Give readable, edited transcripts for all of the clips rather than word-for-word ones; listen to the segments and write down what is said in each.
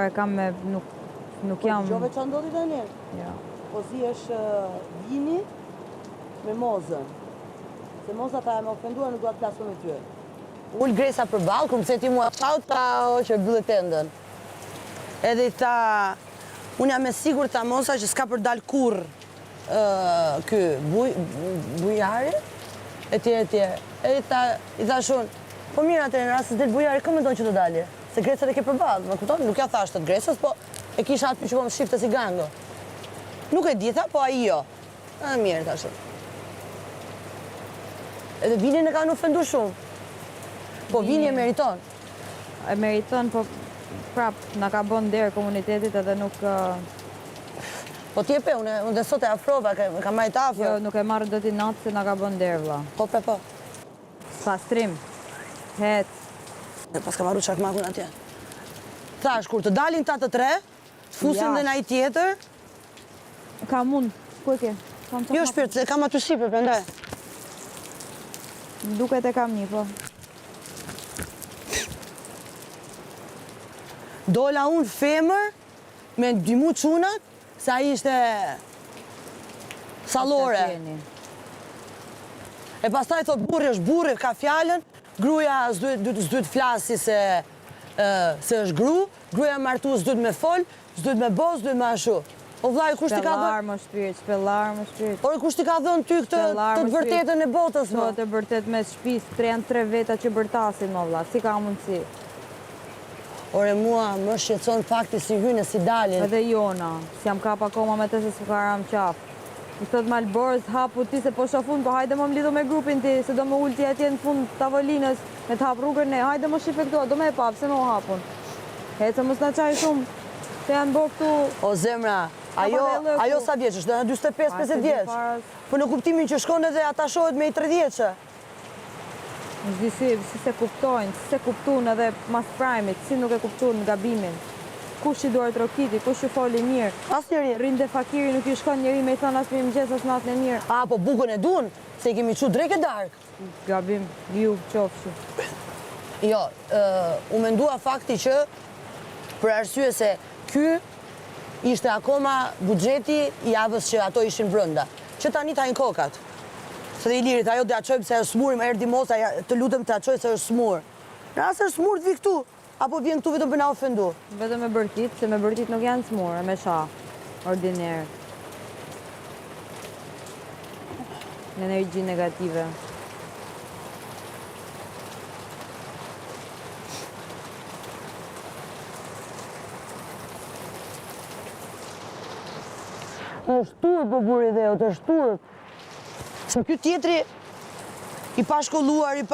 fare kam me... Nuk jam... Gjove që ndodhi tani? Ja. Po si është vini me mozën. Se moza ta e më ofenduar në duat plasur me tyre. Ullë Gresa për balë, këmë se ti mua tau që bëllë tendën. Edhe i tha, unë jam e sigur ta moza që s'ka për dalë kur kë bujari, e tjerë. Edhe i tha shumë, po mirë atër në rrasës del bujari, këmë mendon që të dalje? Se Gresa e ke për balë, më kupton, nuk ja thashtë të Gresës, po e kisha atë që po më shifte si gango. Nuk e di, tha, po a i jo. Edhe mirë, tha shumë. Edhe Vini në kanë ofendu shumë. Po Vini e meriton. E meriton, po prap, na ka bon derë komunitetit edhe nuk... Po tjepe, unë dhe sot e afrova, ka majtë afrë. Jo, nuk e marrë do t'i natë se na ka bon derë, vla. Po, po. Pastrim. Het. Dhe pas ka marru qakmakun atje. Thash, kur të dalin ta të tre, fusin dhe na i tjetër. Ka mund, ku e ke? Jo, shpirt, se kam aty shipër, përndaj. Duket e kam një, po. Dola unë femër, me dymu qunat, se a ishte salore. E pastaj thot burri është burri, ka fjallën, gruja s'duhet flasi se është gru, gruja martu s'duhet me fol, s'duhet me bo, s'duhet me ashu. O vlaj, kush ti ka dhënë? Shpellar më shpirt. Ore, kush ti ka dhënë ty këtë të vërtetën e botës, më? Të vërtet me shpis, 3 veta që bërtasin, më vla, si ka mundësi. Ore, mua më shqetëson fakti si hynë si dalin. Edhe jona, si jam kap akoma me të se s'u karam qaf. I thot Malborës, hapu ti se po shofun, po hajde më mlidhu me grupin ti, se do më ullë ti atje në fund tavolinës, me të hap rrugën ne, hajde më shife këto, do me e pap, se më hapun. Hecë mos na qaj shumë, se janë bo këtu... O zemra, ajo sa vjeç është, në 25-50 vjeç. Po në kuptimin që shkon edhe ata shohet me i 30-që. Në di si se kuptojnë, si se kuptun edhe mas prajmit, si nuk e kuptun në gabimin. Kush i duart rokiti, kush i foli mirë. As njëri. Rinde fakiri nuk i shkon njëri me i thonë as mi mëgjes as natën e mirë. A, po bukën e dun, se i kemi qu drejke dark. Gabim, ju, qofshu. Jo, u mendua fakti që, për arsye se ky ishte akoma buxheti i javës që ato ishin brenda. Që tani tajnë kokat. Se dhe i lirit, ajo dhe aqojmë se është smur, më erdi mosa, të lutem të aqoj se është smur. Në asë është smur të vi këtu, apo vjen këtu vetëm për na ofendu? Vetëm me bërtit, se me bërtit nuk janë smur, me sha, ordiner. Në energji negative. është turp po buri dhe jo, është turp. Se kjo tjetri i pa shkolluar, i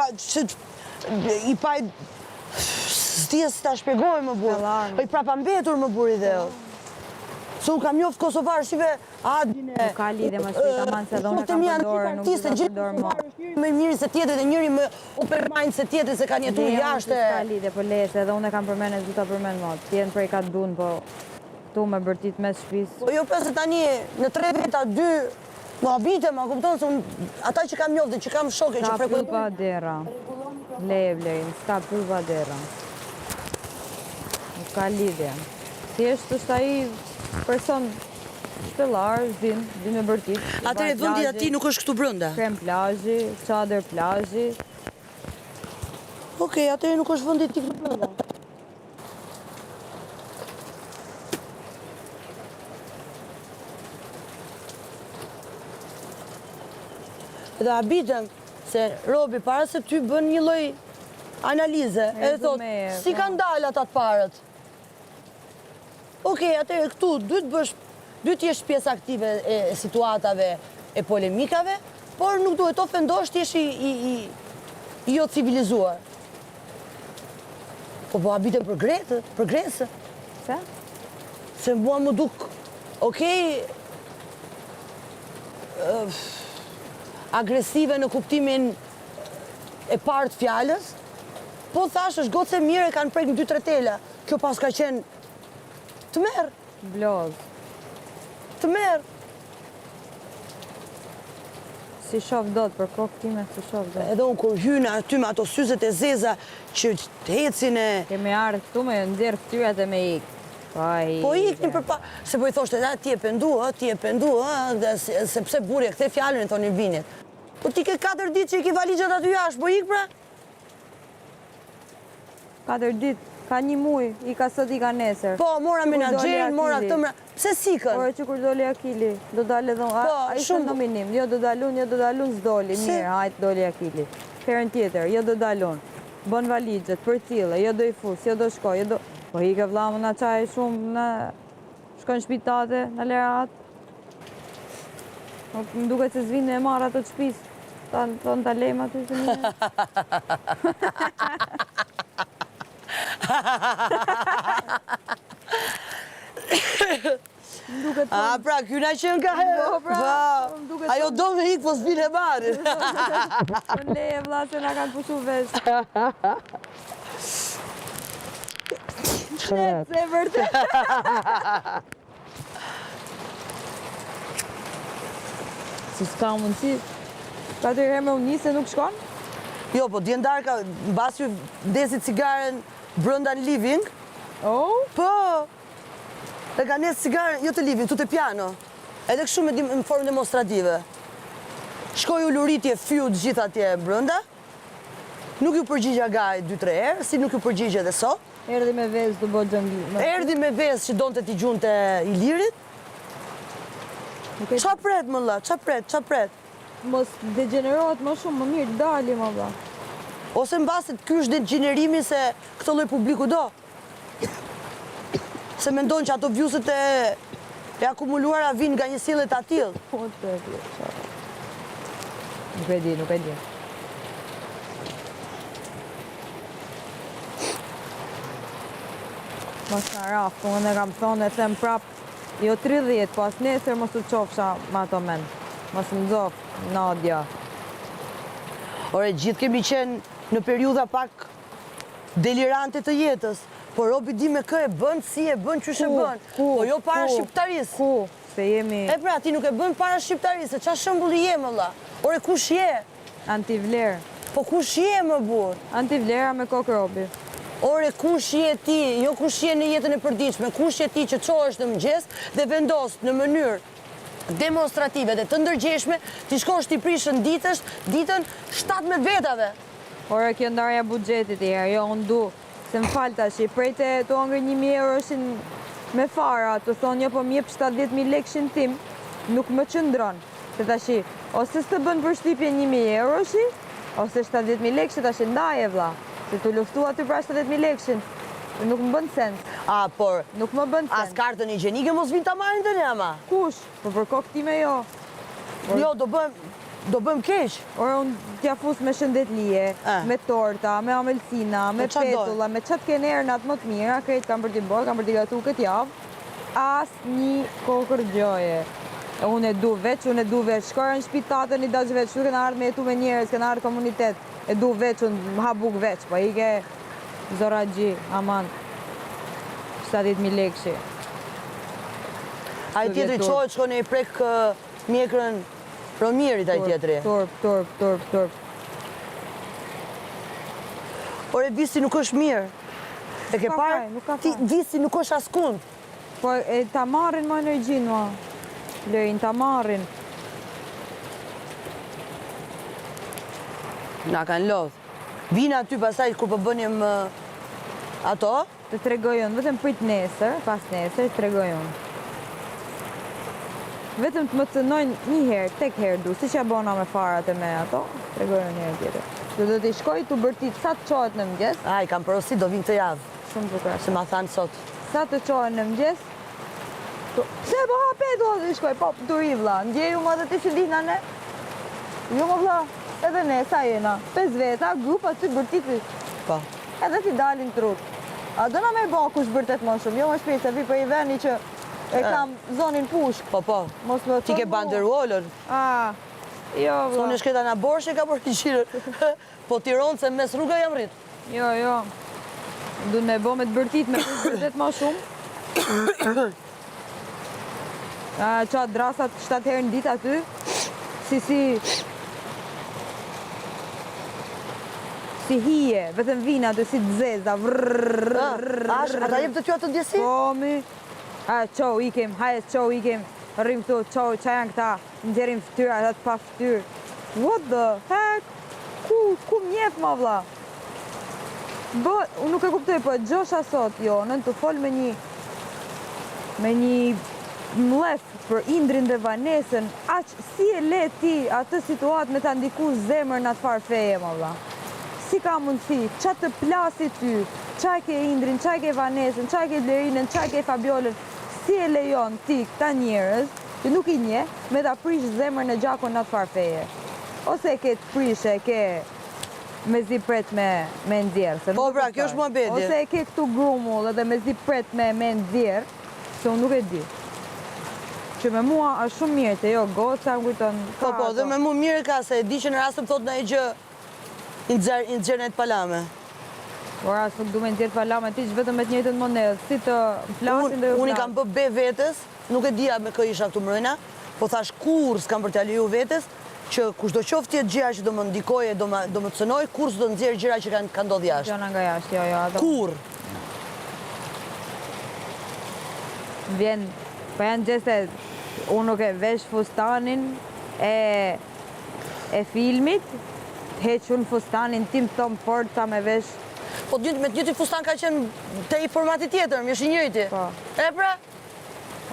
pa... S'tia si ta shpjegoj më burë. Po i prapambetur më buri dhe jo. Se unë kam njoftë Kosovarë, shive Adine... Nuk ka lidhe më shpita manë se dhe unë kam përdorë, nuk du të përdorë më. Me njëri se tjetëri dhe njëri më opermajnë se tjetëri se ka njetu jashtë. Nuk ka lidhe, po lese, edhe unë e kam përmene, du të përmene më. Tjenë prej ka të bunë, po... Tu me bërtit me shpis. Po jo pëse tani në 3 veta 2 më habite, ma kuptonë se ata që kam njoftë, që kam shoke, që frekuentojnë. Ska pyll pa dera. Leje vlerin, ska pyll pa dera. Nuk ka lidhje. Thjesht është aji person shpellar, din me bërtit. Atëre vëndi ati nuk është këtu brënda? Krem plazhi, qader plazhi. Okej, atëre nuk është vëndi ti këtu brënda. Dhe abitëm se Robi para se ty bën një lloj analize, edhe thot, si kanë dalë ata të parët? Okej, atëherë këtu duhet t'jesh pjesë aktive e situatave e polemikave, por nuk duhet ofendosh t'jesh i jo civilizuar. Po abitëm progrese. Se? Se mua më duk, okej, agresive në kuptimin e partë fjallës, po thash është gotë se mire kanë prejkë në 2-3 tela. Kjo pas ka qenë të merë. Bloz. Të merë. Si shof do të, për kokë time, si shof do të. Edhe unë kur hynë aty me ato syzet e zeza që të hecin e... Kemi ardhë këtu me ndjerë këtyrat e me ikë. Po ikni për pa... Se po i thoshte, ti e pendu, sepse burje, këthe fjallën e thoni vinit. Po ti ke 4 ditë që i ki valigjat aty jashtë, po ik pra? 4 ditë, ka 1 muj, i ka sot, i ka nesër. Po, mora menaxherin, mora këtë mra... Pse sikën? Ore që kur doli Akili, do dalë edhe... A i shumë nominim, jo do dalun, s'doli, mirë, hajtë doli Akili. Herën tjetër, jo do dalun, bën valigjet, për cile, jo do i fus, jo do shkoj, jo do... Po i ke vla më na qaj shumë, në shkojnë shpitate, në lerat. Më duke që zvinë e marë ato të shpis, tonë të lejmë aty të një. A, pra, kjo na qenë ka herë. Ajo do me ikë, po s'bine e marë. Në leje, vla, se nga kanë pushu vesh. Se vërtet. Si s'ka mundësi. Ka të herë me unë se nuk shkon? Jo, po djendar ka, bas ju desi cigaren brënda në living. Oh? Po, e ka nesë cigaren, jo të living, tu të piano. Edhe kështu me në formë demonstrative. Shkoj u luritje fjut gjitha tje brënda. Nuk ju përgjigja gaj 2-3 herë, si nuk ju përgjigja dhe sot. Erdi me vezë të bo gjëngli. Erdi me vezë që donë të t'i gjunë të Ilirit. Qa pret, më la, qa pret? Mos degenerohet më shumë, më mirë, dali më bla. Ose në basit kysh degenerimi se këtë lloj publiku do. Se mendojnë që ato vjuset e akumuluara vinë nga një sillet atill. Po të e Nuk e di. Mos në rafë, unë e kam thonë e them prap, jo 30, pas nesër mos të qofsha ma to men. Mos më zofë, Nadia. Ore, gjithë kemi qenë në periudha pak delirante të jetës, por robi di me kë e bën, si e bën, qysh e bën. Po jo para shqiptarisë. Ku? Se jemi... E pra, ti nuk e bën para shqiptarisë, qa shëmbulli je, më la? Ore, kush je? Antivlerë. Po kush je, më burë? Antivlera me kokë robi. Ore, kush je ti, jo kush je në jetën e përditshme, kush je ti që qohesh në mëngjes dhe vendos në mënyrë demonstrative dhe të ndërgjeshme, ti shkosh t'i prishën ditën 17 vetave. Ore, kjo ndarja buxhetit i herë, jo, unë du, se më falë tash, i prejte të ongër 1.000 euroshin me fara, të thonë, jo, po më jep 70.000 lekshin tim, nuk më qëndron. Se tash, ose s'të bën përshtypje 1.000 euroshi, ose 70.000 lekshin, tash ndaje vlla. Se të luftu aty pra 70.000 lekshin, nuk më bën sens. A, por... Nuk më bën sens. As kartën higjienike mos vinë ta marrin të ne, ama. Kush? Po për kokë time jo. Jo, do bëm keq. Ore, unë t'ja fus me shëndetlije, me torta, me amelsina, me petulla, me qatë kene ernat më të mira, krejt kam për t'i bërë, kam për t'i gatu këtë javë, as një kokër gjoje. Unë e du veç, shkora në shpitatën i dash veç, nuk e në ardhë me jetu me njerës, ke në ardhë komunitet, e du veç, unë më habuk veç, po i ke Zora Gji, aman, 70.000 lekshi. A i tjetëri qojtë shko në i prek mjekrën Romirit a i tjetëri? Turp. Ore, visi nuk është mirë. E ke parë? Ti visi nuk është askund. Po e ta marrin më energjin, ma. Lejnë ta marrin. Na kanë lodhë. Vina aty pasaj kur po bënim ato? Të tregojën, vetëm prit nesër, pas nesër, të tregojën. Vetëm të më cënojnë një herë, tek herë du, si që bona me farat e me ato, të tregojën një herë tjetër. Do t'i shkoj të bërtit, sa të qohet në mëngjes? A, i kam përosit, do vinë të javë. Shumë të kërë. Se ma thanë sot. Sa të qohet në mëngjes? Pse po hapet, do t'i shkoj, po, duri vla, ndjeju më dhe ti që dina ne? Jo më vla, edhe ne, sa jena, 5 veta, grupa të bërtiti. Po. Edhe ti dalin trut. A do na me bo kush bërtet më shumë, jo më shpirë, se vi për i veni që e kam zonin pushk. Po. Ti ke banderolën. A, jo vla. Sonë e shketa nga borshe ka për t'i qirën. Po tironë se mes rruga jam rrit. Jo. Du me bo me të bërtit me kush bërtet më shumë. Qa drasat 7 herë në dit aty, si si hije, vetëm vina aty si të zeza, Ata jep të ty atë ndjesi? Po, mi. Qo, ikim, hajes qo, ikim. Rrim këtu, qo, qa janë këta, nxerim ftyra, ata të pa ftyrë. What the heck? Ku mjef, ma vlla? Unë nuk e kuptoj, po Gjosha sot, jo, nën të fol me një mlef për Indrin dhe Vanesën, aq si e le ti atë situatë me ta ndiku zemër në atë farë feje, ma vlla? Si ka mundësi, qa të plasi ty, qa ke Indrin, qa ke Vanesën, qa ke Blerinën, qa ke Fabiolën, si e lejon ti këta njerëz, që nuk I nje, me ta prish zemër në gjakon në atë farë feje? Ose ke të prishe, ke me zi pret me nxjerë. Po pra, kjo është muhabeti. Ose ke këtu grumull edhe me zi pret me nxjerë, se unë nuk e di. Që me mua është shumë mirë, të jo, goca më kujton... Po, dhe me mu mirë ka, se di që në rastëm thot në e gjë i nxjerë në të palame. Por asë nuk du me nxjerë palame, ti që vetëm me të njëjtën monedë, si të flasin dhe ju flasin. Unë I kam bë vetës, nuk e dija me kë isha këtu mrena, po thash kur s'kam për t'ja leju vetës, që kushdo qoftë tjetë gjëra që do më ndikoje, do më të cënoj, kur s'do nxjerë gjëra që ka ndodhë jashtë. Gjëra nga jashtë, jo. Kur? Vjen, po janë gjeste, unë nuk e vesh fustanin e filmit, heq unë fustanin tim thom forca me vesh. Po me të njëti fustan ka qenë te I formati tjetër, më është I njëjti. Po. E pra?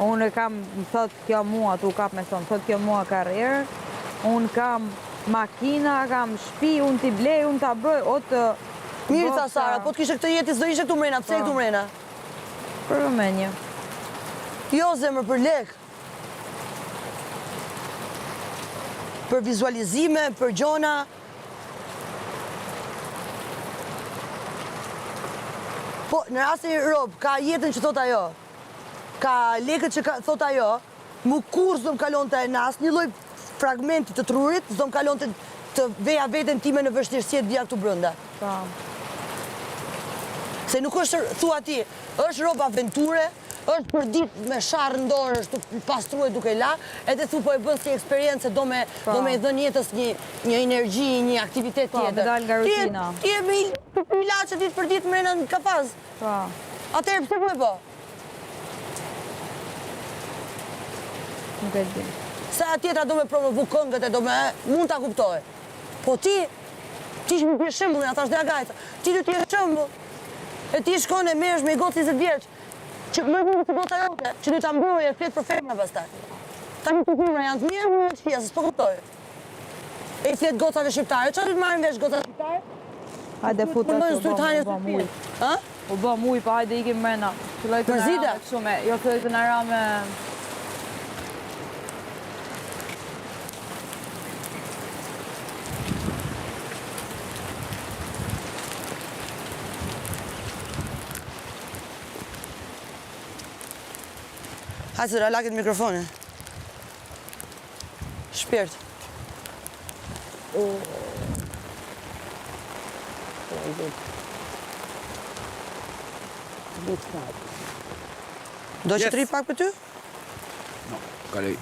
Unë kam, më thot kjo mua, tu kap me thonë, thot kjo mua karrierë, unë kam makina, kam shtëpi, unë t'i blej, unë t'a bëj, o të... Mirë tha Sara, po t'kishe këtë jetë, s'do ishe këtu mrena, pse këtu mrena? Për vëmenje. Jo zemër, për lek. Për vizualizime, për gjona. Po, në rastin e rob, ka jetën që thot ajo, ka lekët që thot ajo, mu kur s'do më kalon të në asë një lloj fragmenti të trurit, s'do më kalon të veja veten time në vështirësi të vija këtu brenda. Po. Se nuk është, thua ti, është rob aventure, është për ditë me sharë në dorë, është pastruaj duke la, edhe thu po e bën si eksperiencë, do me I dhën jetës një energji, një aktivitet tjetër. Po, me dal nga rutina. Ti e me ilaçe ditë për ditë mrena në kafaz. Po. Atëherë pse po e bë? Nuk e di. Sa tjetra do me promovu këngët e do me, mund ta kuptoj. Po ti shmë për shembullin, ata është dhe agajta, ti du t'je shembull. E ti shkon e merresh me I gotë 20 vjeç, që më vjen si gota jote, që du ta mbrojë flet për femra pastaj. Tani të femra janë të mirë, më të fija, s'po kuptoj. E I flet gocat e shqiptare, çfarë do të marrin vesh gocat shqiptare? Hajde futa u bë mujë. Ha? U bë mujë, pa hajde ikim mrena. Përzida? Jo filloj të na ra me... Hajde se lakit mikrofonin. Shpirt. Do që të ri pak për ty? No, kalej.